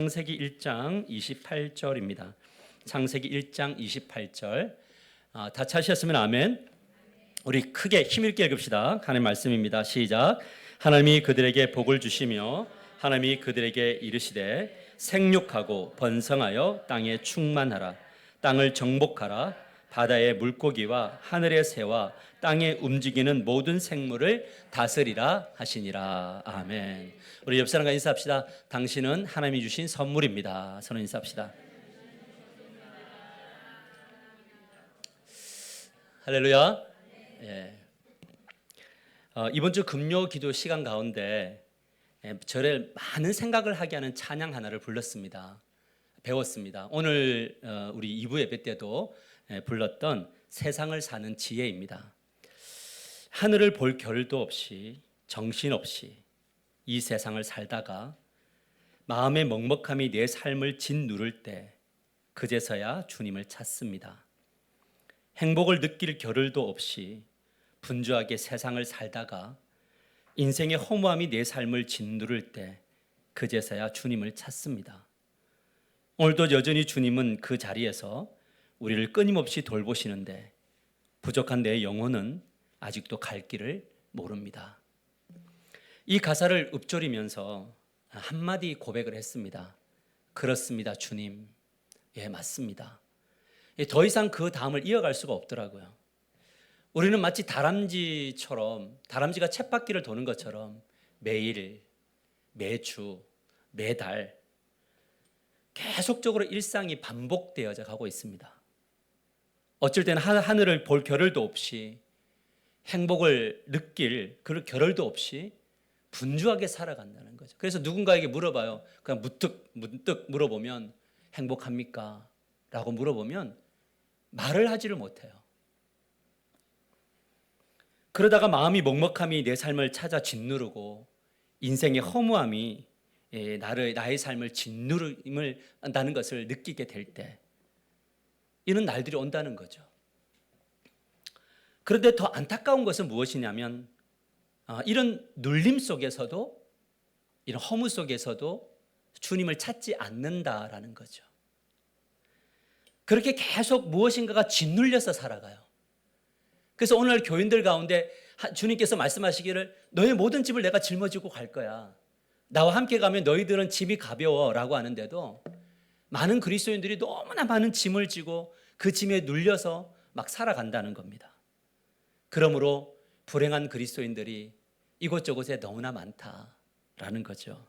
창세기 1장 28절입니다. 창세기 1장 28절. 다 찾으셨으면 아멘. 우리 크게 힘있게 읽읍시다. 하나님의 말씀입니다. 시작. 하나님이 그들에게 복을 주시며 하나님이 그들에게 이르시되 생육하고 번성하여 땅에 충만하라. 땅을 정복하라. 바다의 물고기와 하늘의 새와 땅에 움직이는 모든 생물을 다스리라 하시니라. 아멘. 우리 옆 사람과 인사합시다. 당신은 하나님이 주신 선물입니다. 서로 인사합시다. 할렐루야. 예. 이번 주 금요 기도 시간 가운데 저를 많은 생각을 하게 하는 찬양 하나를 불렀습니다. 배웠습니다. 오늘 우리 2부 예배 때도 불렀던 세상을 사는 지혜입니다. 하늘을 볼 겨를도 없이 정신없이 이 세상을 살다가 마음의 먹먹함이 내 삶을 짓누를 때 그제서야 주님을 찾습니다. 행복을 느낄 겨를도 없이 분주하게 세상을 살다가 인생의 허무함이 내 삶을 짓누를 때 그제서야 주님을 찾습니다. 오늘도 여전히 주님은 그 자리에서 우리를 끊임없이 돌보시는데 부족한 내 영혼은 아직도 갈 길을 모릅니다. 이 가사를 읊조리면서 한마디 고백을 했습니다. 그렇습니다, 주님. 예, 맞습니다. 더 이상 그 다음을 이어갈 수가 없더라고요. 우리는 마치 다람쥐처럼, 다람쥐가 쳇바퀴를 도는 것처럼 매일, 매주, 매달 계속적으로 일상이 반복되어져 가고 있습니다. 어쩔 때는 하늘을 볼 겨를도 없이 행복을 느낄 그런 겨를도 없이 분주하게 살아간다는 거죠. 그래서 누군가에게 물어봐요. 그냥 문득 물어보면 행복합니까? 라고 물어보면 말을 하지를 못해요. 그러다가 마음이 먹먹함이 내 삶을 찾아 짓누르고 인생의 허무함이 나의 삶을 짓누른다는 것을 느끼게 될 때 이런 날들이 온다는 거죠. 그런데 더 안타까운 것은 무엇이냐면 이런 눌림 속에서도 이런 허무 속에서도 주님을 찾지 않는다라는 거죠. 그렇게 계속 무엇인가가 짓눌려서 살아가요. 그래서 오늘 교인들 가운데 주님께서 말씀하시기를 너의 모든 짐을 내가 짊어지고 갈 거야. 나와 함께 가면 너희들은 짐이 가벼워라고 하는데도 많은 그리스도인들이 너무나 많은 짐을 지고 그 짐에 눌려서 막 살아간다는 겁니다. 그러므로 불행한 그리스도인들이 이곳저곳에 너무나 많다라는 거죠.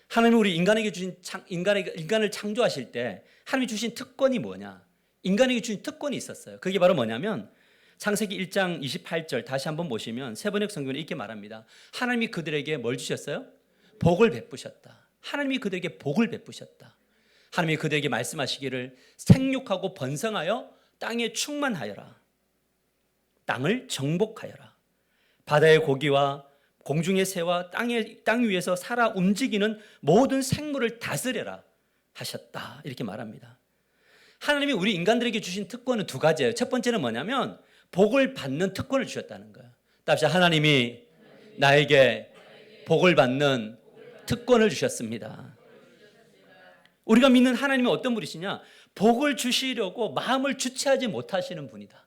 하나님이 우리 인간에게 주신 인간을 창조하실 때 하나님이 주신 특권이 뭐냐? 인간에게 주신 특권이 있었어요. 그게 바로 뭐냐면 창세기 1장 28절 다시 한번 보시면 세번역 성경에 이렇게 말합니다. 하나님이 그들에게 뭘 주셨어요? 복을 베푸셨다. 하나님이 그들에게 복을 베푸셨다. 하나님이 그들에게 말씀하시기를 생육하고 번성하여 땅에 충만하여라. 땅을 정복하여라. 바다의 고기와 공중의 새와 땅 위에서 살아 움직이는 모든 생물을 다스려라 하셨다. 이렇게 말합니다. 하나님이 우리 인간들에게 주신 특권은 두 가지예요. 첫 번째는 뭐냐면 복을 받는 특권을 주셨다는 거예요. 답시 하나님이 나에게 복을 받는 특권을 주셨습니다. 우리가 믿는 하나님이 어떤 분이시냐? 복을 주시려고 마음을 주체하지 못하시는 분이다.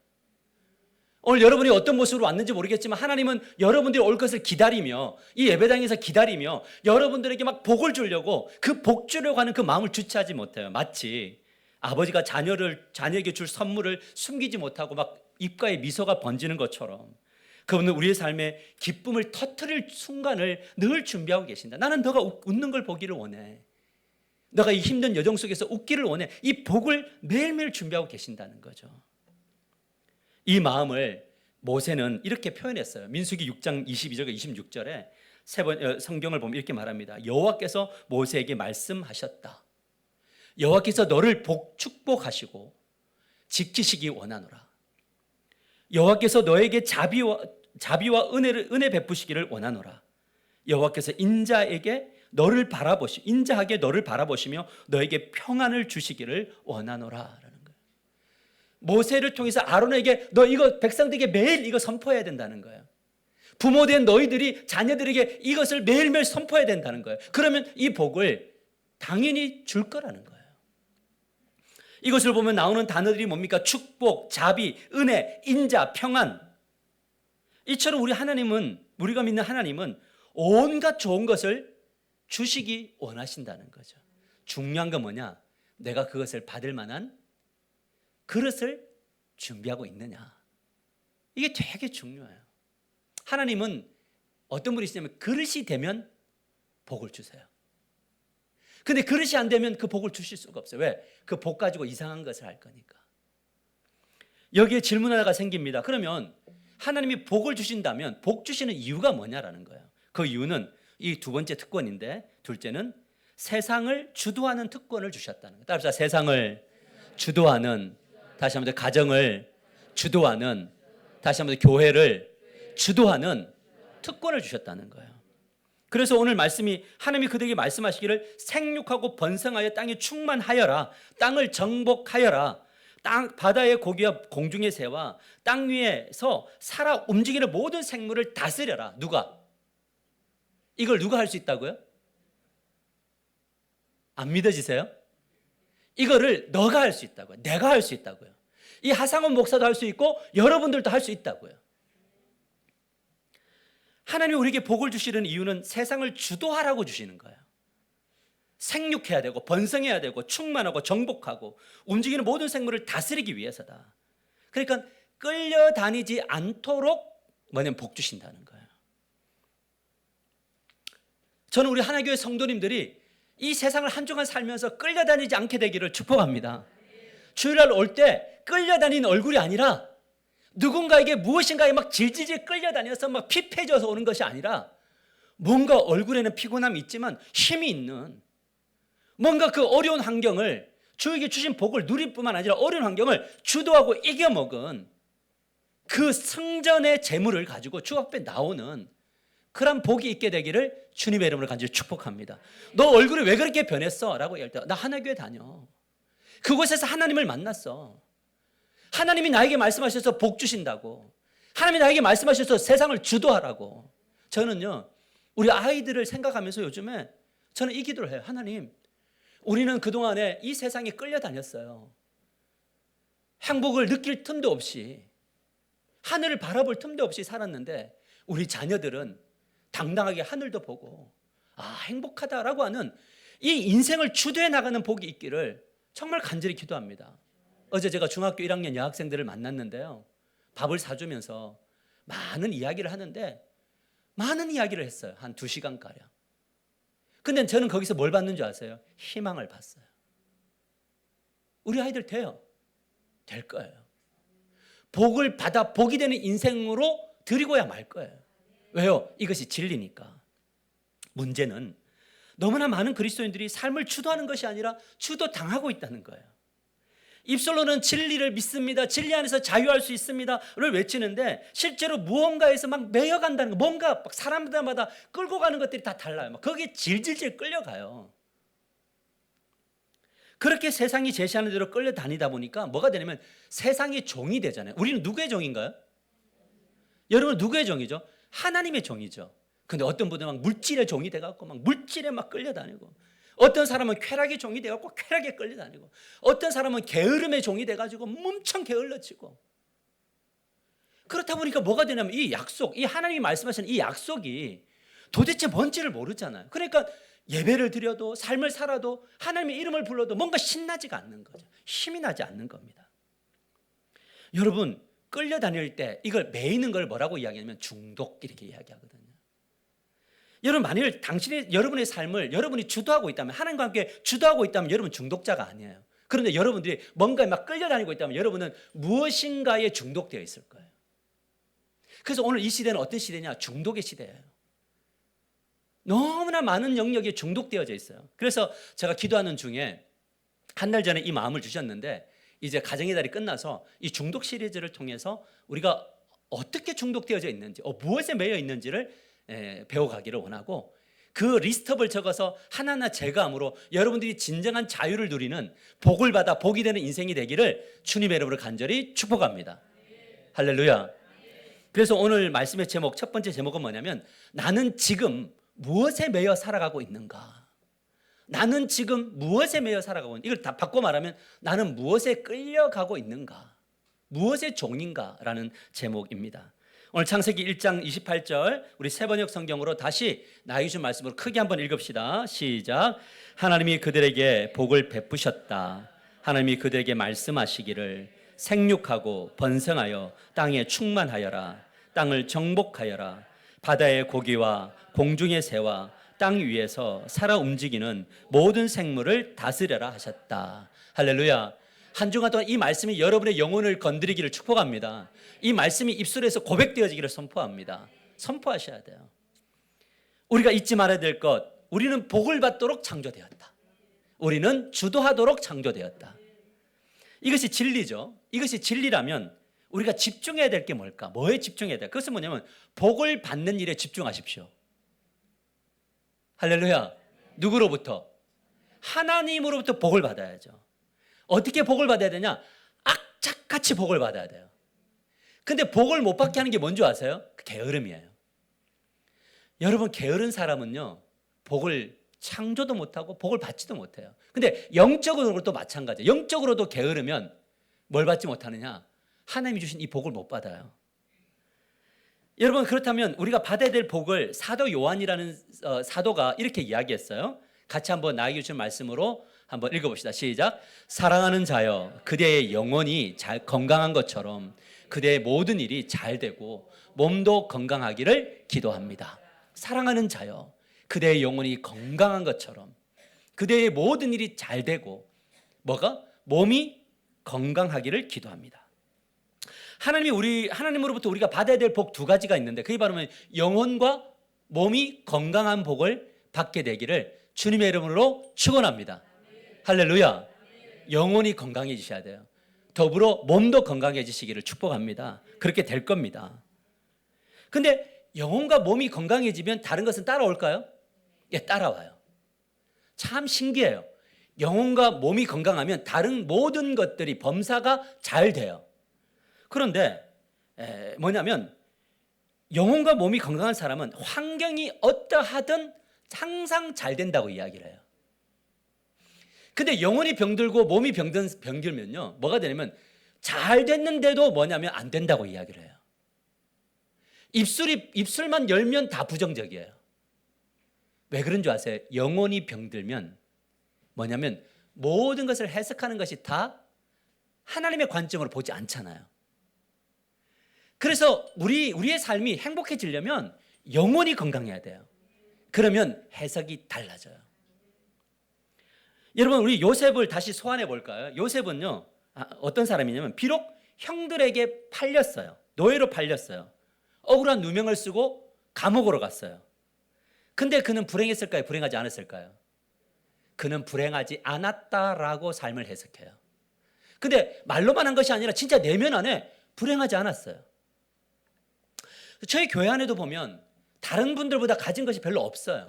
오늘 여러분이 어떤 모습으로 왔는지 모르겠지만 하나님은 여러분들이 올 것을 기다리며 이 예배당에서 기다리며 여러분들에게 막 복을 주려고 그 복 주려고 하는 그 마음을 주체하지 못해요. 마치 아버지가 자녀에게 줄 선물을 숨기지 못하고 막 입가에 미소가 번지는 것처럼 그분은 우리의 삶에 기쁨을 터뜨릴 순간을 늘 준비하고 계신다. 나는 너가 웃는 걸 보기를 원해. 너가 이 힘든 여정 속에서 웃기를 원해. 이 복을 매일매일 준비하고 계신다는 거죠. 이 마음을 모세는 이렇게 표현했어요. 민수기 6장 22절과 26절에 성경을 보면 이렇게 말합니다. 여호와께서 모세에게 말씀하셨다. 여호와께서 너를 축복하시고 지키시기 원하노라. 여호와께서 너에게 자비와 은혜 베푸시기를 원하노라. 여호와께서 인자하게 너를 바라보시며 너에게 평안을 주시기를 원하노라. 모세를 통해서 아론에게 너 이거 백성들에게 매일 이거 선포해야 된다는 거예요. 부모된 너희들이 자녀들에게 이것을 매일매일 선포해야 된다는 거예요. 그러면 이 복을 당연히 줄 거라는 거예요. 이것을 보면 나오는 단어들이 뭡니까? 축복, 자비, 은혜, 인자, 평안. 이처럼 우리가 믿는 하나님은 온갖 좋은 것을 주시기 원하신다는 거죠. 중요한 건 뭐냐? 내가 그것을 받을 만한 그릇을 준비하고 있느냐. 이게 되게 중요해요. 하나님은 어떤 분이시냐면 그릇이 되면 복을 주세요. 근데 그릇이 안 되면 그 복을 주실 수가 없어요. 왜? 그 복 가지고 이상한 것을 할 거니까. 여기에 질문 하나가 생깁니다. 그러면 하나님이 복을 주신다면 복 주시는 이유가 뭐냐라는 거예요. 그 이유는 이 두 번째 특권인데, 둘째는 세상을 주도하는 특권을 주셨다는 거예요. 따라서 세상을 주도하는, 다시 한번 더 가정을 주도하는, 다시 한번 더 교회를 주도하는 특권을 주셨다는 거예요. 그래서 오늘 말씀이 하나님이 그들에게 말씀하시기를 생육하고 번성하여 땅에 충만하여라, 땅을 정복하여라, 땅 바다의 고기와 공중의 새와 땅 위에서 살아 움직이는 모든 생물을 다스려라. 누가? 이걸 누가 할 수 있다고요? 안 믿어지세요? 이거를 너가 할 수 있다고요. 내가 할 수 있다고요. 이 하상원 목사도 할 수 있고 여러분들도 할 수 있다고요. 하나님이 우리에게 복을 주시는 이유는 세상을 주도하라고 주시는 거예요. 생육해야 되고 번성해야 되고 충만하고 정복하고 움직이는 모든 생물을 다스리기 위해서다. 그러니까 끌려다니지 않도록 뭐냐면 복 주신다는 거예요. 저는 우리 하나교회 성도님들이 이 세상을 한 주간 살면서 끌려다니지 않게 되기를 축복합니다. 주일날 올 때 끌려다니는 얼굴이 아니라 누군가에게 무엇인가에 막 질질질 끌려다녀서 막 피폐져서 오는 것이 아니라 뭔가 얼굴에는 피곤함이 있지만 힘이 있는, 뭔가 그 어려운 환경을, 주에게 주신 복을 누릴 뿐만 아니라 어려운 환경을 주도하고 이겨먹은 그 승전의 재물을 가지고 주 앞에 나오는 그런 복이 있게 되기를 주님의 이름으로 간절히 축복합니다. 너 얼굴이 왜 그렇게 변했어? 라고 얘기할 때 나 하나교회 다녀. 그곳에서 하나님을 만났어. 하나님이 나에게 말씀하셔서 복 주신다고. 하나님이 나에게 말씀하셔서 세상을 주도하라고. 저는요, 우리 아이들을 생각하면서 요즘에 저는 이 기도를 해요. 하나님, 우리는 그동안에 이 세상에 끌려다녔어요. 행복을 느낄 틈도 없이, 하늘을 바라볼 틈도 없이 살았는데 우리 자녀들은 당당하게 하늘도 보고 행복하다라고 하는 이 인생을 주도해 나가는 복이 있기를 정말 간절히 기도합니다. 어제 제가 중학교 1학년 여학생들을 만났는데요, 밥을 사주면서 많은 이야기를 하는데 많은 이야기를 했어요. 한 2시간가량. 근데 저는 거기서 뭘 받는 줄 아세요? 희망을 봤어요. 우리 아이들 돼요. 될 거예요. 복을 받아 복이 되는 인생으로 드리고야 말 거예요. 왜요? 이것이 진리니까. 문제는 너무나 많은 그리스도인들이 삶을 주도하는 것이 아니라 주도당하고 있다는 거예요. 입술로는 진리를 믿습니다, 진리 안에서 자유할 수 있습니다를 외치는데 실제로 무언가에서 막 매여간다는 거, 뭔가 막 사람들마다 끌고 가는 것들이 다 달라요. 막 거기에 질질질 끌려가요. 그렇게 세상이 제시하는 대로 끌려다니다 보니까 뭐가 되냐면 세상의 종이 되잖아요. 우리는 누구의 종인가요? 여러분 누구의 종이죠? 하나님의 종이죠. 근데 어떤 분들은 막 물질의 종이 돼갖고 막 물질에 막 끌려다니고, 어떤 사람은 쾌락의 종이 돼갖고 쾌락에 끌려다니고, 어떤 사람은 게으름의 종이 돼가지고 엄청 게을러지고. 그렇다 보니까 뭐가 되냐면 이 약속, 이 하나님이 말씀하시는 이 약속이 도대체 뭔지를 모르잖아요. 그러니까 예배를 드려도 삶을 살아도 하나님의 이름을 불러도 뭔가 신나지가 않는 거죠. 힘이 나지 않는 겁니다. 여러분 끌려다닐 때 이걸 매이는 걸 뭐라고 이야기하냐면 중독, 이렇게 이야기하거든요. 여러분 만일 여러분의 삶을 여러분이 주도하고 있다면, 하나님과 함께 주도하고 있다면 여러분 중독자가 아니에요. 그런데 여러분들이 뭔가에 막 끌려다니고 있다면 여러분은 무엇인가에 중독되어 있을 거예요. 그래서 오늘 이 시대는 어떤 시대냐? 중독의 시대예요. 너무나 많은 영역에 중독되어져 있어요. 그래서 제가 기도하는 중에 한 달 전에 이 마음을 주셨는데, 이제 가정의 달이 끝나서 이 중독 시리즈를 통해서 우리가 어떻게 중독되어져 있는지, 무엇에 매여 있는지를 배워가기를 원하고, 그 리스트업을 적어서 하나하나 제거함으로 여러분들이 진정한 자유를 누리는, 복을 받아 복이 되는 인생이 되기를 주님의 이름으로 간절히 축복합니다. 할렐루야. 그래서 오늘 말씀의 제목, 첫 번째 제목은 뭐냐면 나는 지금 무엇에 매여 살아가고 있는가? 나는 지금 무엇에 매여 살아가고 있는가? 이걸 다 바꿔 말하면 나는 무엇에 끌려가고 있는가? 무엇의 종인가라는 제목입니다. 오늘 창세기 1장 28절 우리 세번역 성경으로 다시 나의 주 말씀으로 크게 한번 읽읍시다. 시작. 하나님이 그들에게 복을 베푸셨다. 하나님이 그들에게 말씀하시기를 생육하고 번성하여 땅에 충만하여라. 땅을 정복하여라. 바다의 고기와 공중의 새와 땅 위에서 살아 움직이는 모든 생물을 다스려라 하셨다. 할렐루야. 한 주간 동안 이 말씀이 여러분의 영혼을 건드리기를 축복합니다. 이 말씀이 입술에서 고백되어지기를 선포합니다. 선포하셔야 돼요. 우리가 잊지 말아야 될 것, 우리는 복을 받도록 창조되었다. 우리는 주도하도록 창조되었다. 이것이 진리죠. 이것이 진리라면 우리가 집중해야 될 게 뭘까? 뭐에 집중해야 돼? 그것은 뭐냐면 복을 받는 일에 집중하십시오. 할렐루야. 누구로부터? 하나님으로부터 복을 받아야죠. 어떻게 복을 받아야 되냐? 악착같이 복을 받아야 돼요. 근데 복을 못 받게 하는 게 뭔지 아세요? 게으름이에요. 여러분, 게으른 사람은요, 복을 창조도 못하고 복을 받지도 못해요. 근데 영적으로도 마찬가지예요. 영적으로도 게으르면 뭘 받지 못하느냐? 하나님이 주신 이 복을 못 받아요. 여러분, 그렇다면 우리가 받아야 될 복을 사도 요한이라는 사도가 이렇게 이야기했어요. 같이 한번 나에게 주신 말씀으로 한번 읽어봅시다. 시작. 사랑하는 자여, 그대의 영혼이 건강한 것처럼 그대의 모든 일이 잘 되고 몸도 건강하기를 기도합니다. 사랑하는 자여, 그대의 영혼이 건강한 것처럼 그대의 모든 일이 잘 되고 뭐가? 몸이 건강하기를 기도합니다. 하나님으로부터 우리가 받아야 될 복 두 가지가 있는데 그게 바로 영혼과 몸이 건강한 복을 받게 되기를 주님의 이름으로 축원합니다. 할렐루야. 영혼이 건강해지셔야 돼요. 더불어 몸도 건강해지시기를 축복합니다. 그렇게 될 겁니다. 근데 영혼과 몸이 건강해지면 다른 것은 따라올까요? 예, 따라와요. 참 신기해요. 영혼과 몸이 건강하면 다른 모든 것들이 범사가 잘 돼요. 그런데 뭐냐면 영혼과 몸이 건강한 사람은 환경이 어떠하든 항상 잘 된다고 이야기를 해요. 근데 영혼이 병들고 몸이 병들면요, 뭐가 되냐면 잘 됐는데도 뭐냐면 안 된다고 이야기를 해요. 입술만 열면 다 부정적이에요. 왜 그런 줄 아세요? 영혼이 병들면 뭐냐면 모든 것을 해석하는 것이 다 하나님의 관점으로 보지 않잖아요. 그래서 우리의 삶이 행복해지려면 영혼이 건강해야 돼요. 그러면 해석이 달라져요. 여러분, 우리 요셉을 다시 소환해 볼까요? 요셉은요, 어떤 사람이냐면 비록 형들에게 팔렸어요. 노예로 팔렸어요. 억울한 누명을 쓰고 감옥으로 갔어요. 근데 그는 불행했을까요? 불행하지 않았을까요? 그는 불행하지 않았다라고 삶을 해석해요. 근데 말로만 한 것이 아니라 진짜 내면 안에 불행하지 않았어요. 저희 교회 안에도 보면 다른 분들보다 가진 것이 별로 없어요.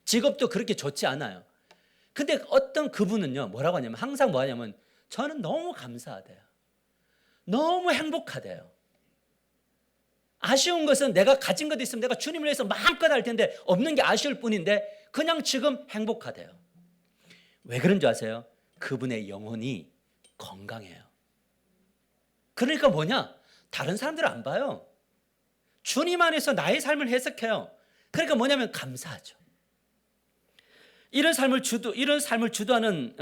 직업도 그렇게 좋지 않아요. 근데 어떤 그분은요, 뭐라고 하냐면 항상 뭐 하냐면 저는 너무 감사하대요. 너무 행복하대요. 아쉬운 것은 내가 가진 것도 있으면 내가 주님을 위해서 마음껏 할 텐데 없는 게 아쉬울 뿐인데 그냥 지금 행복하대요. 왜 그런 줄 아세요? 그분의 영혼이 건강해요. 그러니까 뭐냐? 다른 사람들은 안 봐요. 주님 안에서 나의 삶을 해석해요. 그러니까 뭐냐면 감사하죠. 이런 삶을 주도하는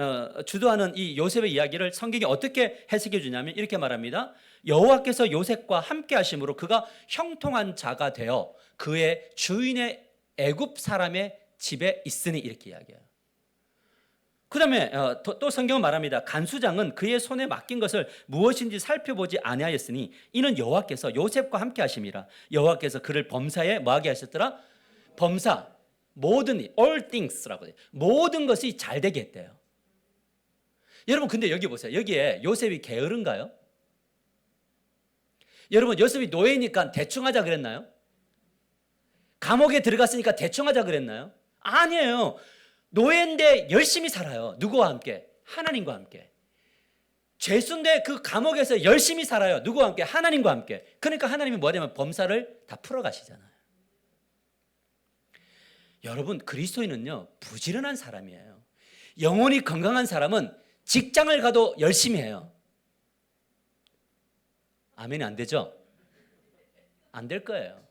이 요셉의 이야기를 성경이 어떻게 해석해 주냐면 이렇게 말합니다. 여호와께서 요셉과 함께 하심으로 그가 형통한 자가 되어 그의 주인의 애굽 사람의 집에 있으니 이렇게 이야기해요. 그 다음에 또 성경은 말합니다. 간수장은 그의 손에 맡긴 것을 무엇인지 살펴보지 아니하였으니 이는 여호와께서 요셉과 함께 하심이라. 여호와께서 그를 범사에 뭐하게 하셨더라? 범사, 모든 all things라고 해요. 모든 것이 잘 되게 했대요. 여러분, 근데 여기 보세요. 여기에 요셉이 게으른가요? 여러분, 요셉이 노예니까 대충 하자 그랬나요? 감옥에 들어갔으니까 대충 하자 그랬나요? 아니에요. 노예인데 열심히 살아요. 누구와 함께? 하나님과 함께. 죄수인데 그 감옥에서 열심히 살아요. 누구와 함께? 하나님과 함께. 그러니까 하나님이 뭐냐면 범사를 다 풀어가시잖아요. 여러분, 그리스도인은요 부지런한 사람이에요. 영혼이 건강한 사람은 직장을 가도 열심히 해요. 아멘이 안 되죠? 안 될 거예요.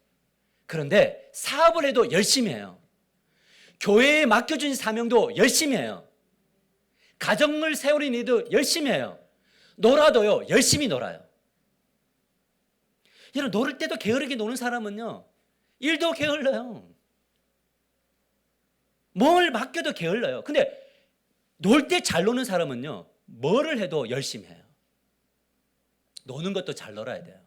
그런데 사업을 해도 열심히 해요. 교회에 맡겨준 사명도 열심히 해요. 가정을 세우는 일도 열심히 해요. 놀아도요 열심히 놀아요. 여러분, 놀을 때도 게으르게 노는 사람은요 일도 게을러요. 뭘 맡겨도 게을러요. 근데 놀 때 잘 노는 사람은요 뭐를 해도 열심히 해요. 노는 것도 잘 놀아야 돼요.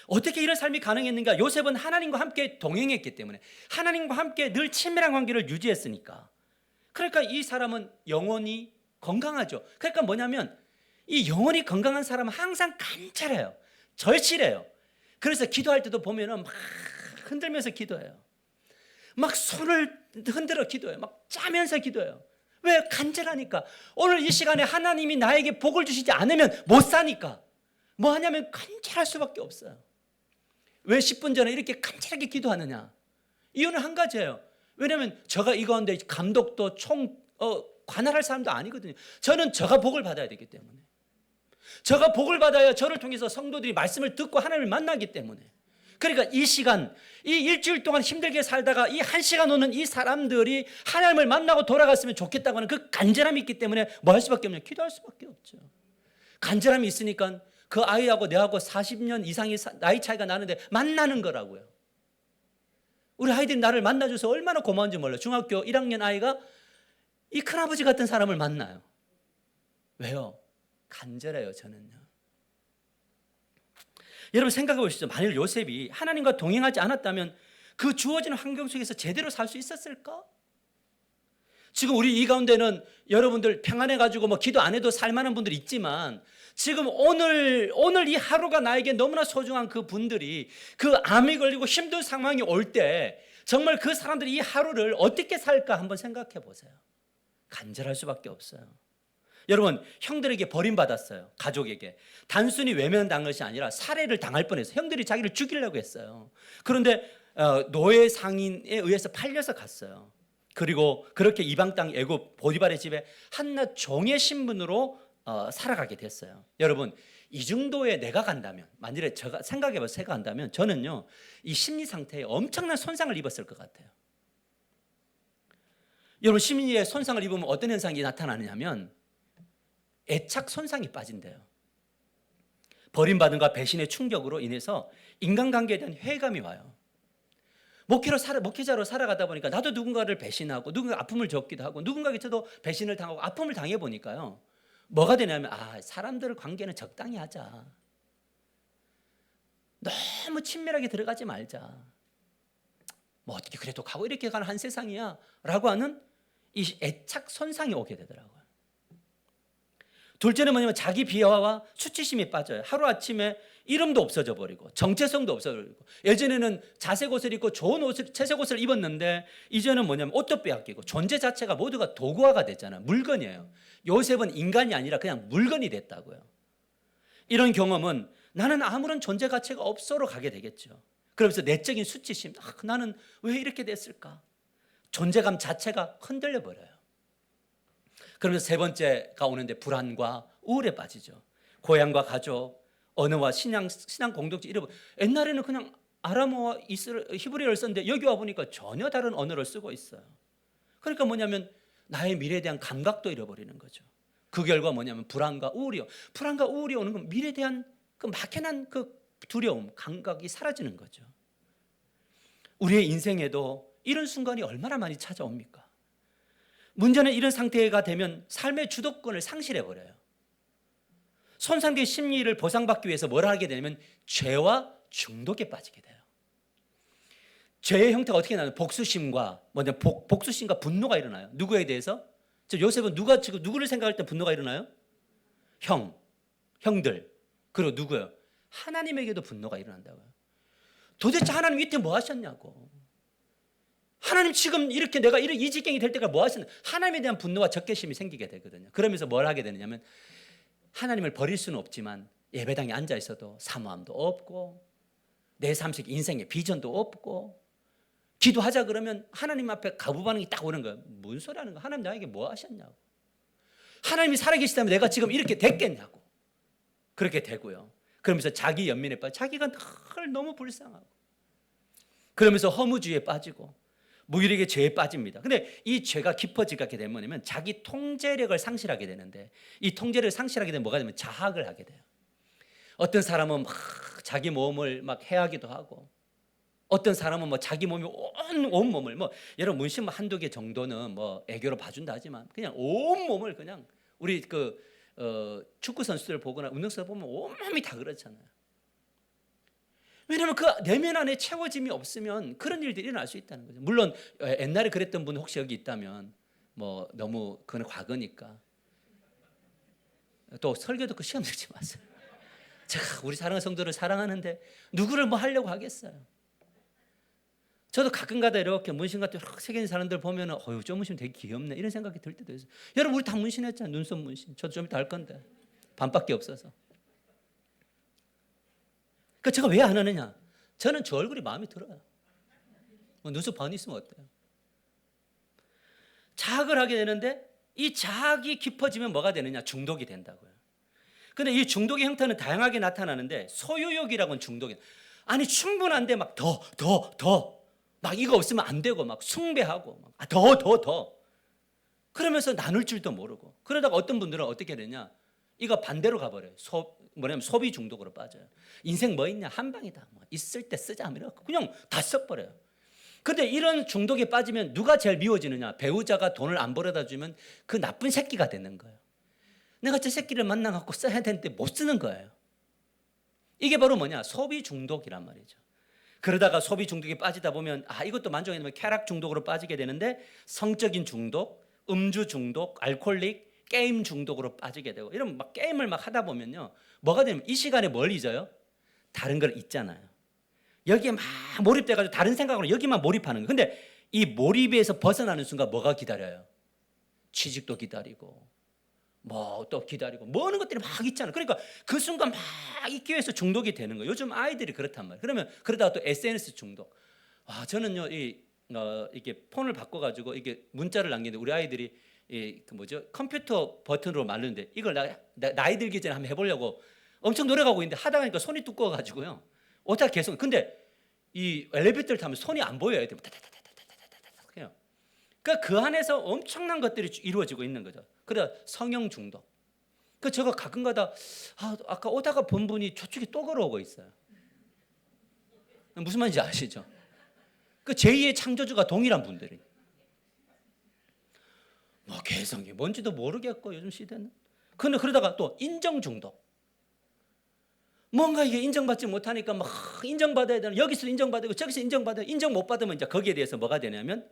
어떻게 이런 삶이 가능했는가? 요셉은 하나님과 함께 동행했기 때문에, 하나님과 함께 늘 친밀한 관계를 유지했으니까. 그러니까 이 사람은 영혼이 건강하죠. 그러니까 뭐냐면 이 영혼이 건강한 사람은 항상 간절해요. 절실해요. 그래서 기도할 때도 보면은 막 흔들면서 기도해요. 막 손을 흔들어 기도해요. 막 짜면서 기도해요. 왜? 간절하니까. 오늘 이 시간에 하나님이 나에게 복을 주시지 않으면 못 사니까. 뭐 하냐면 간절할 수밖에 없어요. 왜 10분 전에 이렇게 간절하게 기도하느냐? 이유는 한 가지예요. 왜냐하면 제가 이 가운데 감독도 관할할 사람도 아니거든요. 저는 제가 복을 받아야 되기 때문에. 제가 복을 받아야 저를 통해서 성도들이 말씀을 듣고 하나님을 만나기 때문에. 그러니까 이 시간, 이 일주일 동안 힘들게 살다가 이 한 시간 오는 이 사람들이 하나님을 만나고 돌아갔으면 좋겠다고 하는 그 간절함이 있기 때문에 뭐 할 수밖에 없냐? 기도할 수밖에 없죠. 간절함이 있으니까 그 아이하고 내하고 40년 이상의 나이 차이가 나는데 만나는 거라고요. 우리 아이들이 나를 만나줘서 얼마나 고마운지 몰라요. 중학교 1학년 아이가 이 큰아버지 같은 사람을 만나요. 왜요? 간절해요, 저는요. 여러분 생각해 보시죠. 만일 요셉이 하나님과 동행하지 않았다면 그 주어진 환경 속에서 제대로 살 수 있었을까? 지금 우리 이 가운데는 여러분들 평안해가지고 뭐 기도 안 해도 살만한 분들이 있지만 지금 오늘 이 하루가 나에게 너무나 소중한 그 분들이 그 암이 걸리고 힘든 상황이 올 때 정말 그 사람들이 이 하루를 어떻게 살까 한번 생각해 보세요. 간절할 수밖에 없어요. 여러분, 형들에게 버림받았어요. 가족에게. 단순히 외면당한 것이 아니라 살해를 당할 뻔했어요. 형들이 자기를 죽이려고 했어요. 그런데 노예 상인에 의해서 팔려서 갔어요. 그리고 그렇게 이방 땅 애굽 보디발의 집에 한낱 종의 신분으로 살아가게 됐어요. 여러분, 이 정도에 내가 간다면, 만일에 제가 생각해봐서 제가 간다면 저는요 이 심리 상태에 엄청난 손상을 입었을 것 같아요. 여러분, 심리에 손상을 입으면 어떤 현상이 나타나느냐면 애착 손상이 빠진대요. 버림받은과 배신의 충격으로 인해서 인간관계에 대한 회의감이 와요. 목회자로 살아가다 보니까 나도 누군가를 배신하고 누군가 아픔을 겪기도 하고 누군가에게 저도 배신을 당하고 아픔을 당해 보니까요. 뭐가 되냐면 사람들 관계는 적당히 하자. 너무 친밀하게 들어가지 말자. 뭐 어떻게 그래도 가고 이렇게 가는 한 세상이야 라고 하는 이 애착 손상이 오게 되더라고요. 둘째는 뭐냐면 자기 비하와 수치심이 빠져요. 하루아침에 이름도 없어져 버리고 정체성도 없어버리고, 예전에는 자색 옷을 입고 좋은 옷을, 채색 옷을 입었는데 이제는 뭐냐면 옷도 빼앗기고 존재 자체가 모두가 도구화가 됐잖아요. 물건이에요. 요셉은 인간이 아니라 그냥 물건이 됐다고요. 이런 경험은 나는 아무런 존재 가치가 없어로 가게 되겠죠. 그러면서 내적인 수치심, 나는 왜 이렇게 됐을까? 존재감 자체가 흔들려 버려요. 그러면서 세 번째가 오는데 불안과 우울에 빠지죠. 고향과 가족, 언어와 신앙 공동체 이런. 옛날에는 그냥 아람어와 히브리어를 썼는데 여기 와 보니까 전혀 다른 언어를 쓰고 있어요. 그러니까 뭐냐면 나의 미래에 대한 감각도 잃어버리는 거죠. 그 결과 뭐냐면 불안과 우울이요. 불안과 우울이 오는 건 미래에 대한 그 막연한 그 두려움, 감각이 사라지는 거죠. 우리의 인생에도 이런 순간이 얼마나 많이 찾아옵니까? 문제는 이런 상태가 되면 삶의 주도권을 상실해버려요. 손상된 심리를 보상받기 위해서 뭘 하게 되냐면 죄와 중독에 빠지게 돼요. 죄의 형태가 어떻게 나요? 복수심과 복수심과 분노가 일어나요. 누구에 대해서? 요셉은 누구를 생각할 때 분노가 일어나요? 형들. 그리고 누구요? 하나님에게도 분노가 일어난다고요. 도대체 하나님 이때 뭐 하셨냐고. 하나님 지금 이렇게 내가 이 지경이 될 때까지 뭐 하셨냐. 하나님에 대한 분노와 적개심이 생기게 되거든요. 그러면서 뭘 하게 되느냐면 하나님을 버릴 수는 없지만 예배당에 앉아 있어도 사모함도 없고 내 삶식 인생의 비전도 없고 기도하자 그러면 하나님 앞에 가부 반응이 딱 오는 거예요. 뭔 소리 하는 거야? 하나님 나에게 뭐 하셨냐고. 하나님이 살아계시다면 내가 지금 이렇게 됐겠냐고. 그렇게 되고요. 그러면서 자기 연민에 빠져 자기가 늘 너무 불쌍하고 그러면서 허무주의에 빠지고 무일에게 죄에 빠집니다. 근데 이 죄가 깊어지게 되면 뭐냐면 자기 통제력을 상실하게 되는데 이 통제력을 상실하게 되면 뭐가 되면 자학을 하게 돼요. 어떤 사람은 막 자기 몸을 막 해하기도 하고 어떤 사람은 뭐 자기 몸이 온 몸을 뭐 여러분 문신 뭐 한두 개 정도는 뭐 애교로 봐준다 하지만 그냥 온 몸을 그냥 우리 축구 선수들 보거나 운동선수 보면 온 몸이 다 그렇잖아요. 왜냐하면 그 내면 안에 채워짐이 없으면 그런 일들이 일어날 수 있다는 거죠. 물론 옛날에 그랬던 분 혹시 여기 있다면 뭐 너무 그건 과거니까 또 설교 듣고 시험 들지 마세요. 제가 우리 사랑하는 성도를 사랑하는데 누구를 뭐 하려고 하겠어요. 저도 가끔가다 이렇게 문신 같은 세계인 사람들 보면 어휴 저 문신 되게 귀엽네 이런 생각이 들 때도 있어요. 여러분 우리 다 문신했잖아요. 눈썹 문신. 저도 좀 이따 할 건데 반밖에 없어서. 그 제가 왜 안 하느냐? 저는 저 얼굴이 마음에 들어요. 뭐 눈썹 반 있으면 어때요? 자학을 하게 되는데 이 자학이 깊어지면 뭐가 되느냐? 중독이 된다고요. 근데 이 중독의 형태는 다양하게 나타나는데 소유욕이라고는 중독이. 아니 충분한데 막 더. 막 이거 없으면 안 되고 막 숭배하고 막 더 그러면서 나눌 줄도 모르고 그러다가 어떤 분들은 어떻게 되냐 이거 반대로 가버려요. 뭐냐면 소비 중독으로 빠져요. 인생 뭐 있냐 한 방이다 뭐 있을 때 쓰자 이러고 그냥 다 써버려요. 근데 이런 중독에 빠지면 누가 제일 미워지느냐? 배우자가 돈을 안 벌어다 주면 그 나쁜 새끼가 되는 거예요. 내가 저 새끼를 만나갖고 써야 되는데 못 쓰는 거예요. 이게 바로 뭐냐 소비 중독이란 말이죠. 그러다가 소비 중독에 빠지다 보면 이것도 만족하면 쾌락 중독으로 빠지게 되는데 성적인 중독, 음주 중독, 알코올릭, 게임 중독으로 빠지게 되고 이런 막 게임을 막 하다 보면요 뭐가 되냐면 이 시간에 뭘 잊어요? 다른 걸 잊잖아요. 여기에 막 몰입돼가지고 다른 생각으로 여기만 몰입하는 거예요. 근데 이 몰입에서 벗어나는 순간 뭐가 기다려요? 취직도 기다리고 뭐 또 기다리고 뭐 하는 것들이 막 있잖아요. 그러니까 그 순간 막 있기 위해서 중독이 되는 거예요. 요즘 아이들이 그렇단 말이에요. 그러면 그러다가 또 SNS 중독. 저는요 이게 폰을 바꿔가지고 이게 문자를 남기는데 우리 아이들이 컴퓨터 버튼으로 말르는데 이걸 나이 들기 전에 한번 해보려고 엄청 노력하고 있는데 하다 보니까 손이 두꺼워가지고요. 어떻게 계속 근데 이 엘리베이터를 타면 손이 안 보여야 돼요. 그냥. 그러니까 그 안에서 엄청난 것들이 이루어지고 있는 거죠. 그래 성형 중독. 그 제가 가끔가다 아까 오다가 본 분이 저쪽에 또 걸어오고 있어요. 무슨 말인지 아시죠? 그 제2의 창조주가 동일한 분들이. 뭐 개성이 뭔지도 모르겠고 요즘 시대는. 근데 그러다가 또 인정 중독. 뭔가 이게 인정받지 못하니까 막 인정받아야 되는 여기서 인정받고 저기서 인정받아야 인정 못 받으면 이제 거기에 대해서 뭐가 되냐면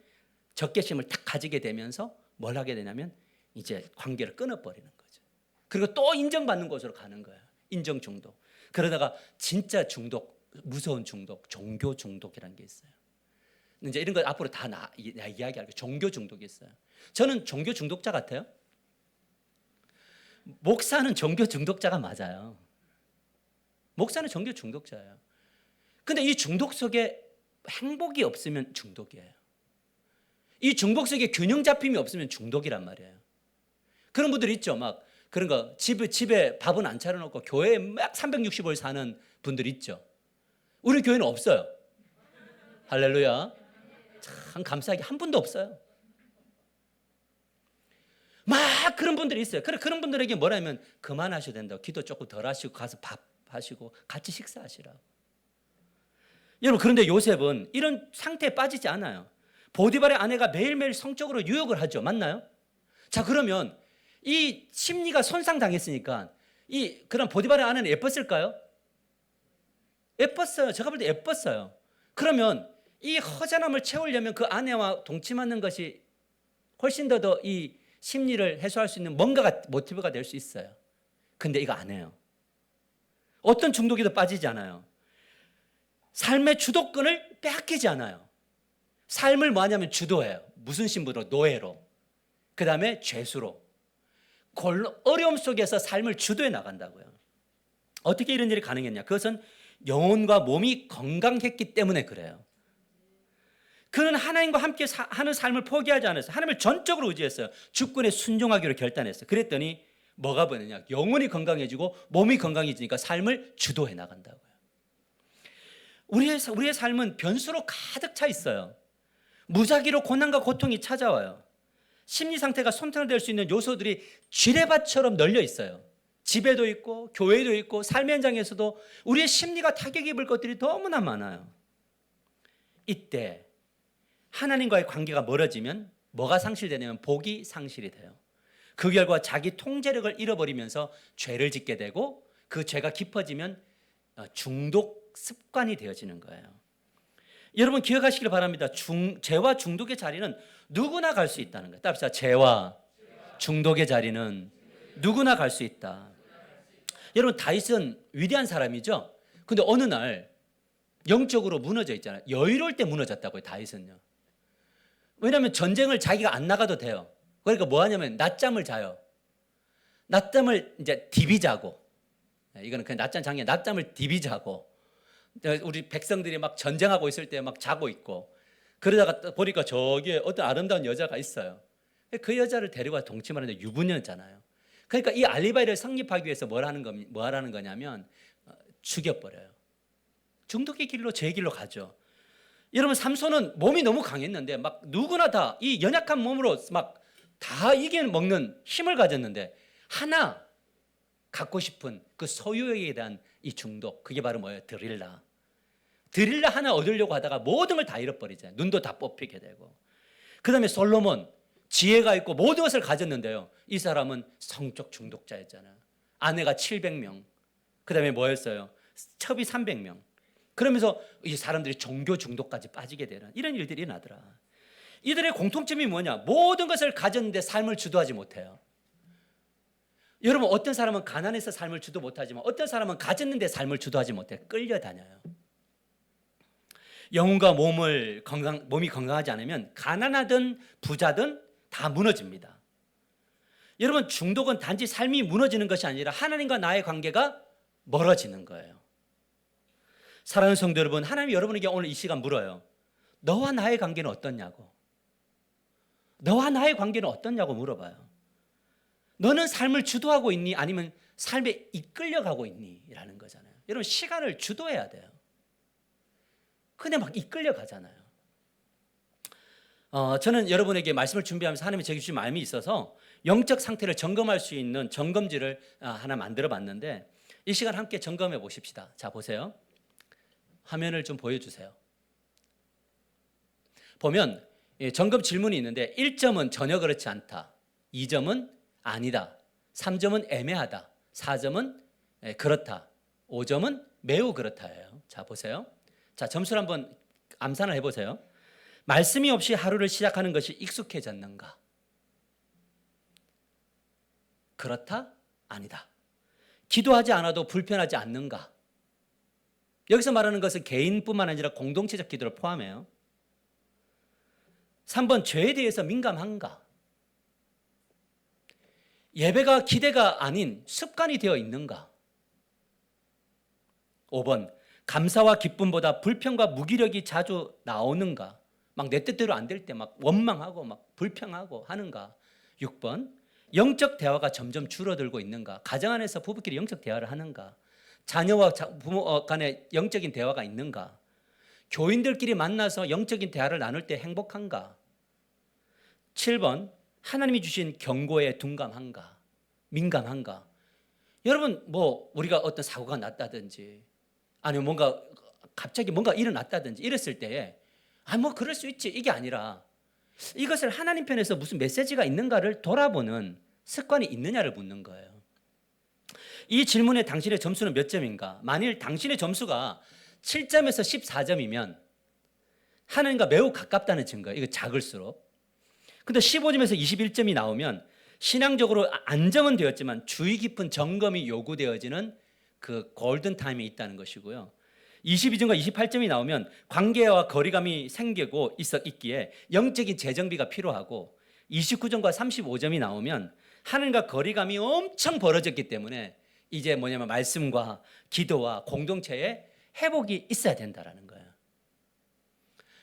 적개심을 딱 가지게 되면서 뭘 하게 되냐면 이제 관계를 끊어버리는 거죠. 그리고 또 인정받는 곳으로 가는 거예요. 인정 중독. 그러다가 진짜 중독, 무서운 중독, 종교 중독이라는 게 있어요. 이제 이런 거 앞으로 다 이야기할게요. 종교 중독이 있어요. 저는 종교 중독자 같아요. 목사는 종교 중독자가 맞아요. 목사는 종교 중독자예요. 근데 이 중독 속에 행복이 없으면 중독이에요. 이 중독 속에 균형 잡힘이 없으면 중독이란 말이에요. 그런 분들 있죠. 막 그런 거 집에 밥은 안 차려놓고 교회에 막 360일 사는 분들 있죠. 우리 교회는 없어요. 할렐루야. 참 감사하게 한 분도 없어요. 막 그런 분들이 있어요. 그런 분들에게 뭐라면 그만하셔야 된다고. 기도 조금 덜 하시고 가서 밥 하시고 같이 식사하시라고. 여러분 그런데 요셉은 이런 상태에 빠지지 않아요. 보디발의 아내가 매일매일 성적으로 유혹을 하죠. 맞나요? 자 그러면 이 심리가 손상당했으니까 그런 보디발의 아내는 예뻤을까요? 예뻤어요. 제가 볼 때 예뻤어요. 그러면 이 허전함을 채우려면 그 아내와 동침하는 것이 훨씬 더 이 심리를 해소할 수 있는 뭔가가 모티브가 될 수 있어요. 근데 이거 안 해요. 어떤 중독에도 빠지지 않아요. 삶의 주도권을 빼앗기지 않아요. 삶을 뭐 하냐면 주도해요. 무슨 신분으로? 노예로. 그 다음에 죄수로. 어려움 속에서 삶을 주도해 나간다고요. 어떻게 이런 일이 가능했냐? 그것은 영혼과 몸이 건강했기 때문에 그래요. 그는 하나님과 함께 하는 삶을 포기하지 않았어요. 하나님을 전적으로 의지했어요. 주권에 순종하기로 결단했어요. 그랬더니 뭐가 보느냐? 영혼이 건강해지고 몸이 건강해지니까 삶을 주도해 나간다고요. 우리의 삶은 변수로 가득 차 있어요. 무작위로 고난과 고통이 찾아와요. 심리 상태가 손상될 수 있는 요소들이 쥐레밭처럼 널려 있어요. 집에도 있고 교회도 있고 삶의 현장에서도 우리의 심리가 타격이 입을 것들이 너무나 많아요. 이때 하나님과의 관계가 멀어지면 뭐가 상실되냐면 복이 상실이 돼요. 그 결과 자기 통제력을 잃어버리면서 죄를 짓게 되고 그 죄가 깊어지면 중독 습관이 되어지는 거예요. 여러분 기억하시길 바랍니다. 죄와 중독의 자리는 누구나 갈 수 있다는 거예요. 따라서 죄와 중독의 자리는 누구나 갈 수 있다. 여러분 다윗은 위대한 사람이죠. 근데 어느 날 영적으로 무너져 있잖아요. 여유로울 때 무너졌다고요. 다윗은요. 왜냐하면 전쟁을 자기가 안 나가도 돼요. 그러니까 뭐 하냐면 낮잠을 자요. 낮잠을 이제 디비 자고, 이거는 그냥 낮잠 장애, 낮잠을 디비 자고, 우리 백성들이 막 전쟁하고 있을 때 막 자고 있고, 그러다가 보니까 저기에 어떤 아름다운 여자가 있어요. 그 여자를 데려가 동침하는데 유부녀잖아요. 그러니까 이 알리바이를 성립하기 위해서 뭐 하라는 거냐면 죽여버려요. 중독의 길로 죄의 길로 가죠. 여러분 삼손은 몸이 너무 강했는데 막 누구나 다 이 연약한 몸으로 막 다 이겨먹는 힘을 가졌는데 하나 갖고 싶은 그 소유에 대한 이 중독, 그게 바로 뭐예요? 드릴라 하나 얻으려고 하다가 모든 걸 다 잃어버리잖아요. 눈도 다 뽑히게 되고. 그 다음에 솔로몬 지혜가 있고 모든 것을 가졌는데요, 이 사람은 성적 중독자였잖아요. 아내가 700명, 그 다음에 뭐였어요? 첩이 300명. 그러면서 이 사람들이 종교 중독까지 빠지게 되는 이런 일들이 나더라. 이들의 공통점이 뭐냐? 모든 것을 가졌는데 삶을 주도하지 못해요. 여러분 어떤 사람은 가난해서 삶을 주도 못하지만 어떤 사람은 가졌는데 삶을 주도하지 못해 끌려다녀요. 영혼과 몸이 건강하지 않으면 가난하든 부자든 다 무너집니다. 여러분 중독은 단지 삶이 무너지는 것이 아니라 하나님과 나의 관계가 멀어지는 거예요. 사랑하는 성도 여러분, 하나님이 여러분에게 오늘 이 시간 물어요. 너와 나의 관계는 어떻냐고. 너와 나의 관계는 어떻냐고 물어봐요. 너는 삶을 주도하고 있니? 아니면 삶에 이끌려가고 있니? 라는 거잖아요. 여러분 시간을 주도해야 돼요. 근데 막 이끌려가잖아요. 저는 여러분에게 말씀을 준비하면서 하나님이 제게 주신 마음이 있어서 영적 상태를 점검할 수 있는 점검지를 하나 만들어 봤는데 이 시간 함께 점검해 보십시다. 자 보세요. 화면을 좀 보여주세요. 보면 점검 질문이 있는데 1점은 전혀 그렇지 않다, 2점은 아니다, 3점은 애매하다, 4점은 그렇다, 5점은 매우 그렇다예요. 자 보세요. 자 점수를 한번 암산을 해보세요. 말씀이 없이 하루를 시작하는 것이 익숙해졌는가? 그렇다? 아니다. 기도하지 않아도 불편하지 않는가? 여기서 말하는 것은 개인뿐만 아니라 공동체적 기도를 포함해요. 3번 죄에 대해서 민감한가? 예배가 기대가 아닌 습관이 되어 있는가? 5번 감사와 기쁨보다 불평과 무기력이 자주 나오는가? 막 내 뜻대로 안 될 때 막 원망하고 막 불평하고 하는가? 6번 영적 대화가 점점 줄어들고 있는가? 가정 안에서 부부끼리 영적 대화를 하는가? 자녀와 부모 간에 영적인 대화가 있는가? 교인들끼리 만나서 영적인 대화를 나눌 때 행복한가? 7번 하나님이 주신 경고에 둔감한가? 민감한가? 여러분 뭐 우리가 어떤 사고가 났다든지 아니면 뭔가 갑자기 뭔가 일어났다든지 이랬을 때에 뭐 그럴 수 있지 이게 아니라 이것을 하나님 편에서 무슨 메시지가 있는가를 돌아보는 습관이 있느냐를 묻는 거예요. 이 질문에 당신의 점수는 몇 점인가? 만일 당신의 점수가 7점에서 14점이면 하나님과 매우 가깝다는 증거예요. 이거 작을수록. 근데 15점에서 21점이 나오면 신앙적으로 안정은 되었지만 주의 깊은 점검이 요구되어지는 그 골든 타임이 있다는 것이고요. 22점과 28점이 나오면 관계와 거리감이 생기고 있기에 영적인 재정비가 필요하고 29점과 35점이 나오면 하나님과 거리감이 엄청 벌어졌기 때문에 이제 뭐냐면 말씀과 기도와 공동체에 회복이 있어야 된다라는 거예요.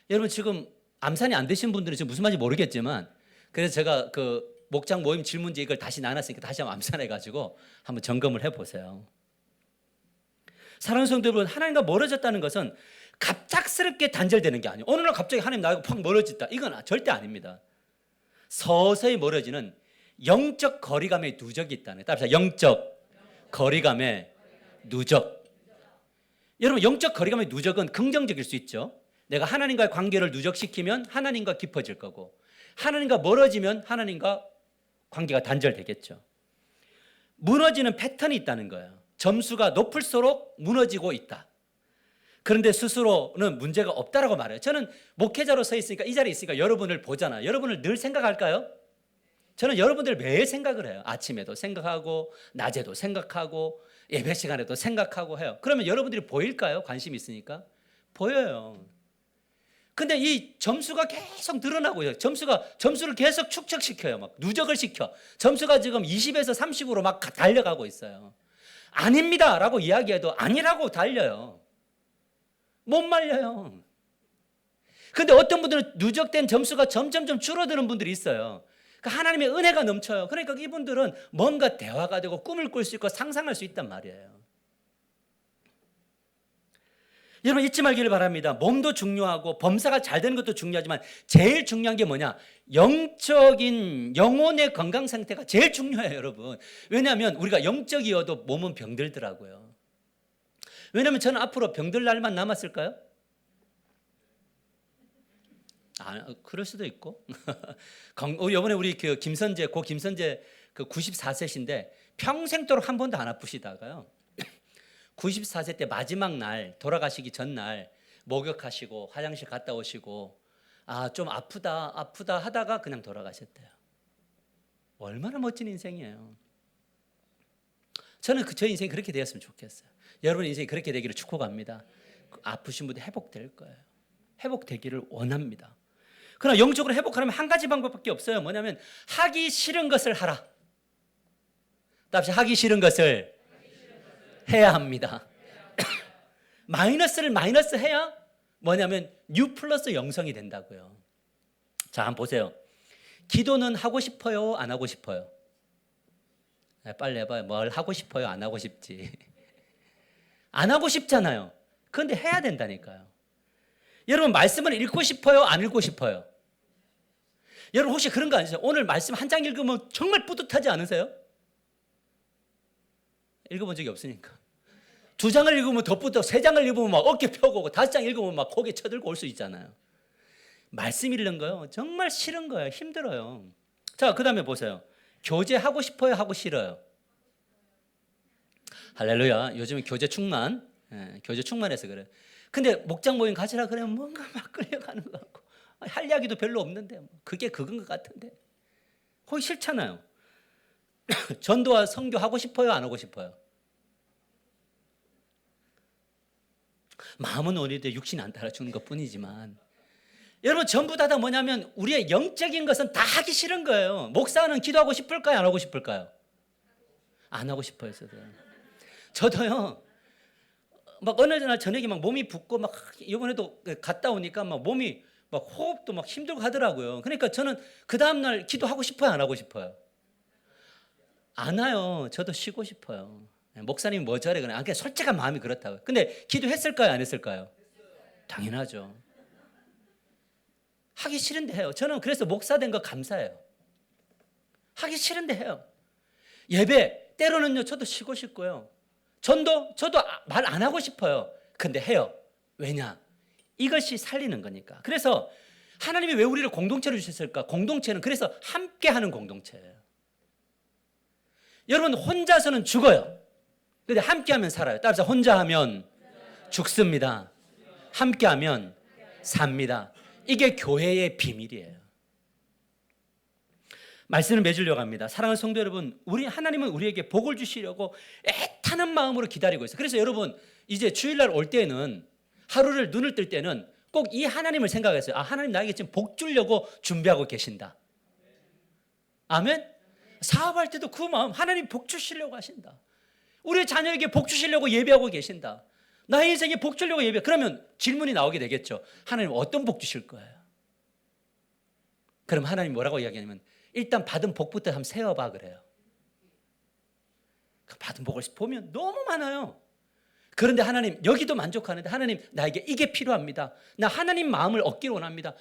여러분 지금 암산이 안 되신 분들은 지금 무슨 말인지 모르겠지만, 그래서 제가 그 목장 모임 질문지 이걸 다시 나눴으니까 다시 한번 암산해가지고 한번 점검을 해보세요. 사랑하는 성도 여러분, 하나님과 멀어졌다는 것은 갑작스럽게 단절되는 게 아니에요. 어느 날 갑자기 하나님 나하고 팍 멀어졌다, 이건 절대 아닙니다. 서서히 멀어지는 영적 거리감의 누적이 있다는 거예요. 따라서 영적 거리감의 누적. 여러분, 영적 거리감의 누적은 긍정적일 수 있죠. 내가 하나님과의 관계를 누적시키면 하나님과 깊어질 거고, 하나님과 멀어지면 하나님과 관계가 단절되겠죠. 무너지는 패턴이 있다는 거예요. 점수가 높을수록 무너지고 있다. 그런데 스스로는 문제가 없다라고 말해요. 저는 목회자로 서 있으니까, 이 자리에 있으니까 여러분을 보잖아요. 여러분을 늘 생각할까요? 저는 여러분들 매일 생각을 해요. 아침에도 생각하고, 낮에도 생각하고, 예배 시간에도 생각하고 해요. 그러면 여러분들이 보일까요? 관심이 있으니까. 보여요. 근데 이 점수가 계속 늘어나고요. 점수를 계속 축적시켜요. 막 누적을 시켜. 점수가 지금 20에서 30으로 막 달려가고 있어요. 아닙니다 라고 이야기해도 아니라고 달려요. 못 말려요. 근데 어떤 분들은 누적된 점수가 점점 줄어드는 분들이 있어요. 그러니까 하나님의 은혜가 넘쳐요. 그러니까 이분들은 뭔가 대화가 되고 꿈을 꿀 수 있고 상상할 수 있단 말이에요. 여러분, 잊지 말기를 바랍니다. 몸도 중요하고 범사가 잘 되는 것도 중요하지만 제일 중요한 게 뭐냐? 영적인 영혼의 건강 상태가 제일 중요해요, 여러분. 왜냐하면 우리가 영적이어도 몸은 병들더라고요. 왜냐하면 저는 앞으로 병들 날만 남았을까요? 그럴 수도 있고. 이번에 우리 그 김선재 그 94세신데 평생도록 한 번도 안 아프시다가요. 94세 때 마지막 날, 돌아가시기 전날 목욕하시고 화장실 갔다 오시고 좀 아프다 하다가 그냥 돌아가셨대요. 얼마나 멋진 인생이에요. 저는 저 인생이 그렇게 되었으면 좋겠어요. 여러분 인생이 그렇게 되기를 축복합니다. 아프신 분들 회복될 거예요. 회복되기를 원합니다. 그러나 영적으로 회복하려면 한 가지 방법밖에 없어요. 뭐냐면 하기 싫은 것을 하라. 다시 하기 싫은 것을 해야 합니다. 마이너스를 마이너스 해야 뭐냐면 U 플러스 영성이 된다고요. 자, 한번 보세요. 기도는 하고 싶어요? 안 하고 싶어요? 빨리 해봐요. 뭘 하고 싶어요? 안 하고 싶지? 안 하고 싶잖아요. 그런데 해야 된다니까요. 여러분, 말씀을 읽고 싶어요? 안 읽고 싶어요? 여러분, 혹시 그런 거 아니세요? 오늘 말씀 한 장 읽으면 정말 뿌듯하지 않으세요? 읽어본 적이 없으니까. 2장을 읽으면 더 뿌듯하고, 3장을 읽으면 막 어깨 펴고 오고, 5장 읽으면 막 고개 쳐들고 올 수 있잖아요. 말씀 읽는 거요, 정말 싫은 거예요. 힘들어요. 자, 그 다음에 보세요. 교제하고 싶어요? 하고 싫어요? 할렐루야. 요즘은 교제 충만, 교제 충만해서 그래요. 근데 목장 모임 가지라 그러면 뭔가 막 끌려가는 것 같고, 할 이야기도 별로 없는데 그게 그건 것 같은데 거기 싫잖아요. 전도와 선교 하고 싶어요? 안 하고 싶어요? 마음은 오히려 육신이 안 따라주는 것뿐이지만, 여러분 전부 다 뭐냐면 우리의 영적인 것은 다 하기 싫은 거예요. 목사는 기도하고 싶을까요? 안 하고 싶을까요? 안 하고 싶어요. 저도요. 막 어느 날 저녁에 막 몸이 붓고 막 이번에도 갔다 오니까 막 몸이 막 호흡도 막 힘들고 하더라고요. 그러니까 저는 그 다음 날 기도하고 싶어요? 안 하고 싶어요? 안 와요. 저도 쉬고 싶어요. 목사님이 뭐 저래 그냥 그냥 솔직한 마음이 그렇다고요. 근데 기도했을까요? 안 했을까요? 당연하죠. 하기 싫은데 해요. 저는 그래서 목사 된 거 감사해요. 하기 싫은데 해요. 예배 때로는요 저도 쉬고 싶고요. 전도 저도 말 안 하고 싶어요. 근데 해요. 왜냐? 이것이 살리는 거니까. 그래서 하나님이 왜 우리를 공동체로 주셨을까? 공동체는 그래서 함께하는 공동체예요. 여러분 혼자서는 죽어요. 근데 함께하면 살아요. 따라서 혼자 하면 죽습니다. 함께하면 삽니다. 이게 교회의 비밀이에요. 말씀을 맺으려고 합니다. 사랑하는 성도 여러분, 하나님은 우리에게 복을 주시려고 애타는 마음으로 기다리고 있어요. 그래서 여러분 이제 주일날 올 때는 하루를 눈을 뜰 때는 꼭 이 하나님을 생각했어요. 하나님 나에게 지금 복 주려고 준비하고 계신다. 아멘. 사업할 때도 그 마음, 하나님 복 주시려고 하신다. 우리 자녀에게 복 주시려고 예배하고 계신다. 나의 인생에 복 주려고 그러면 질문이 나오게 되겠죠. 하나님 어떤 복 주실 거예요? 그럼 하나님 뭐라고 이야기하냐면 일단 받은 복부터 한번 세어봐 그래요. 받은 복을 보면 너무 많아요. 그런데 하나님 여기도 만족하는데 하나님 나에게 이게 필요합니다. 나 하나님 마음을 얻기를 원합니다.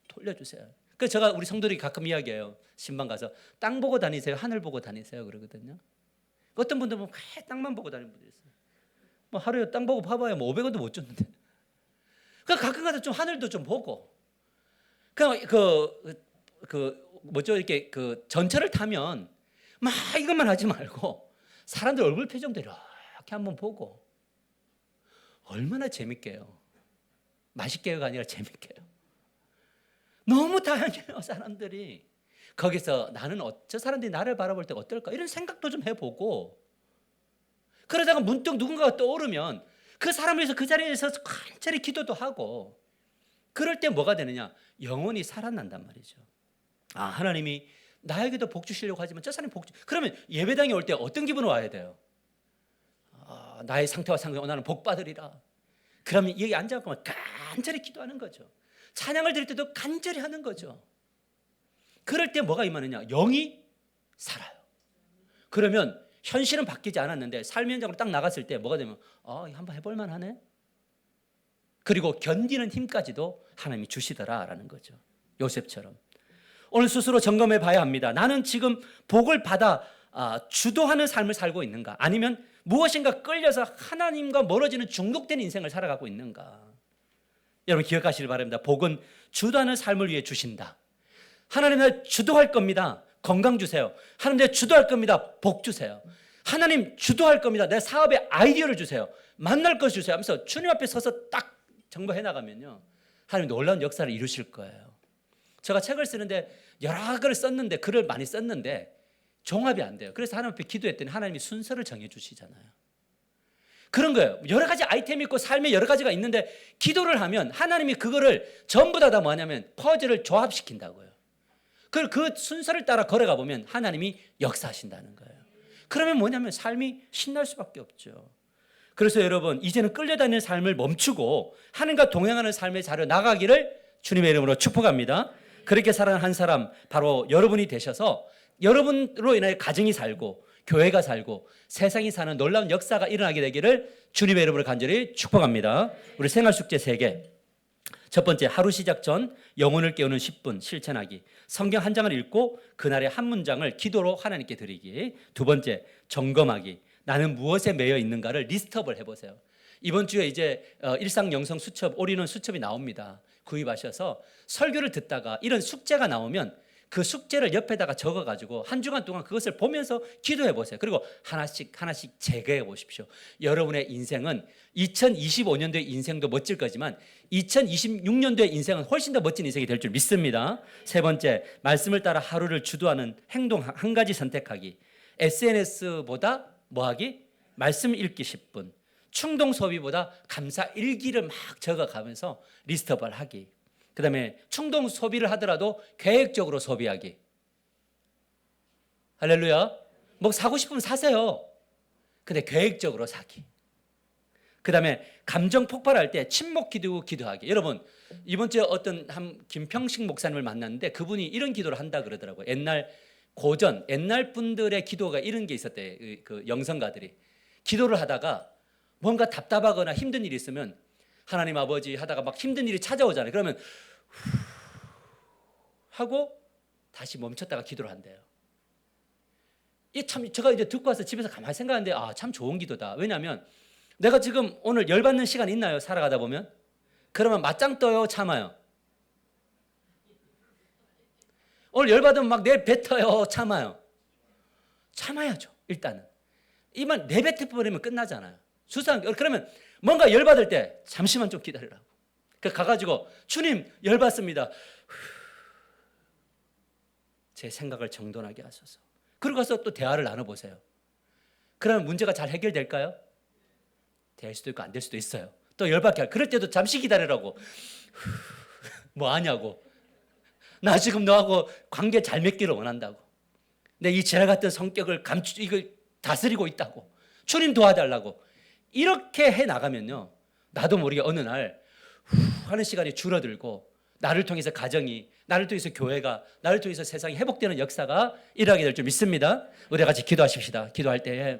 돌려주세요. 그래서 제가 우리 성도들이 가끔 이야기해요. 신방 가서 땅 보고 다니세요? 하늘 보고 다니세요? 그러거든요. 어떤 분들은 뭐 땅만 보고 다니는 분들이 있어요. 뭐 하루에 땅 보고 봐봐야 뭐 500원도 못 줬는데. 그러니까 가끔 가다 좀 하늘도 좀 보고. 뭐죠? 이렇게 그 전철을 타면 막 이것만 하지 말고 사람들 얼굴 표정도 이렇게 한번 보고 얼마나 재밌게요. 맛있게요가 아니라 재밌게요. 너무 다양해요 사람들이. 거기서 나는 저 사람들이 나를 바라볼 때 어떨까 이런 생각도 좀 해보고 그러다가 문득 누군가가 떠오르면 그 사람을 위해서 그 자리에서 간절히 기도도 하고 그럴 때 뭐가 되느냐 영혼이 살아난단 말이죠. 아 하나님이 나에게도 복 주시려고 하지만 저 사람이 그러면 예배당에 올 때 어떤 기분으로 와야 돼요? 나의 상태와 상관없이 나는 복 받으리라. 그러면 여기 앉아서 간절히 기도하는 거죠. 찬양을 드릴 때도 간절히 하는 거죠. 그럴 때 뭐가 임하느냐 영이 살아요. 그러면 현실은 바뀌지 않았는데 삶의 현장으로 딱 나갔을 때 뭐가 되면 한번 해볼 만하네. 그리고 견디는 힘까지도 하나님이 주시더라라는 거죠. 요셉처럼. 오늘 스스로 점검해 봐야 합니다. 나는 지금 복을 받아 주도하는 삶을 살고 있는가? 아니면 무엇인가 끌려서 하나님과 멀어지는 중독된 인생을 살아가고 있는가? 여러분 기억하시길 바랍니다. 복은 주도하는 삶을 위해 주신다. 하나님 날 주도할 겁니다. 건강 주세요. 하나님 날 주도할 겁니다. 복 주세요. 하나님 주도할 겁니다. 내 사업에 아이디어를 주세요. 만날 것 주세요 하면서 주님 앞에 서서 딱 정보해 나가면요 하나님 놀라운 역사를 이루실 거예요. 제가 책을 쓰는데 여러 글을 썼는데 글을 많이 썼는데 종합이 안 돼요. 그래서 하나님 앞에 기도했더니 하나님이 순서를 정해 주시잖아요. 그런 거예요. 여러 가지 아이템이 있고 삶에 여러 가지가 있는데 기도를 하면 하나님이 그거를 전부 다 뭐냐면 퍼즐을 조합시킨다고요. 그 순서를 따라 걸어가 보면 하나님이 역사하신다는 거예요. 그러면 뭐냐면 삶이 신날 수밖에 없죠. 그래서 여러분 이제는 끌려다니는 삶을 멈추고 하나님과 동행하는 삶의 자리로 나가기를 주님의 이름으로 축복합니다. 그렇게 살아가는 한 사람 바로 여러분이 되셔서 여러분으로 인하여 가정이 살고 교회가 살고 세상이 사는 놀라운 역사가 일어나게 되기를 주님의 이름으로 간절히 축복합니다. 우리 생활 숙제 3개. 첫 번째, 하루 시작 전 영혼을 깨우는 10분 실천하기. 성경 한 장을 읽고 그날의 한 문장을 기도로 하나님께 드리기. 두 번째, 점검하기. 나는 무엇에 매여 있는가를 리스트업을 해보세요. 이번 주에 이제 일상 영성 수첩, 올인원 수첩이 나옵니다. 구입하셔서 설교를 듣다가 이런 숙제가 나오면 그 숙제를 옆에다가 적어가지고 한 주간 동안 그것을 보면서 기도해 보세요. 그리고 하나씩 제거해 보십시오. 여러분의 인생은 2025년도의 인생도 멋질 거지만 2026년도의 인생은 훨씬 더 멋진 인생이 될 줄 믿습니다. 세 번째, 말씀을 따라 하루를 주도하는 행동 한 가지 선택하기. SNS보다 뭐하기? 말씀 읽기 10분. 충동 소비보다 감사 일기를 막 적어가면서 리스트업을 하기. 그 다음에 충동 소비를 하더라도 계획적으로 소비하기. 할렐루야. 뭐 사고 싶으면 사세요. 근데 계획적으로 사기. 그 다음에 감정 폭발할 때 침묵 기도하기. 여러분 이번 주에 어떤 김평식 목사님을 만났는데 그분이 이런 기도를 한다 그러더라고요. 옛날 분들의 기도가 이런 게 있었대요. 그 영성가들이 기도를 하다가 뭔가 답답하거나 힘든 일이 있으면 하나님 아버지 하다가 막 힘든 일이 찾아오잖아요. 그러면 하고 다시 멈췄다가 기도를 한대요. 이 참 제가 이제 듣고 와서 집에서 가만히 생각하는데 참 좋은 기도다. 왜냐하면 내가 지금 오늘 열받는 시간 있나요? 살아가다 보면 그러면 맞짱 떠요, 참아요? 오늘 열받으면 막 내 뱉어요, 참아요? 참아야죠. 일단은 이만 내뱉어버리면 끝나잖아요. 그러면 뭔가 열받을 때 잠시만 좀 기다리라고. 가가지고 주님 열받습니다. 제 생각을 정돈하게 하소서. 그러고 가서 또 대화를 나눠보세요. 그러면 문제가 잘 해결될까요? 될 수도 있고 안 될 수도 있어요. 또 열받게 그럴 때도 잠시 기다리라고. 뭐 하냐고. 나 지금 너하고 관계 잘 맺기를 원한다고. 내 이 지랄 같은 성격을 이걸 다스리고 있다고. 주님 도와달라고. 이렇게 해 나가면요 나도 모르게 어느 날 하는 시간이 줄어들고 나를 통해서 가정이, 나를 통해서 교회가, 나를 통해서 세상이 회복되는 역사가 일어나게 될 줄 믿습니다. 우리 같이 기도하십시다. 기도할 때에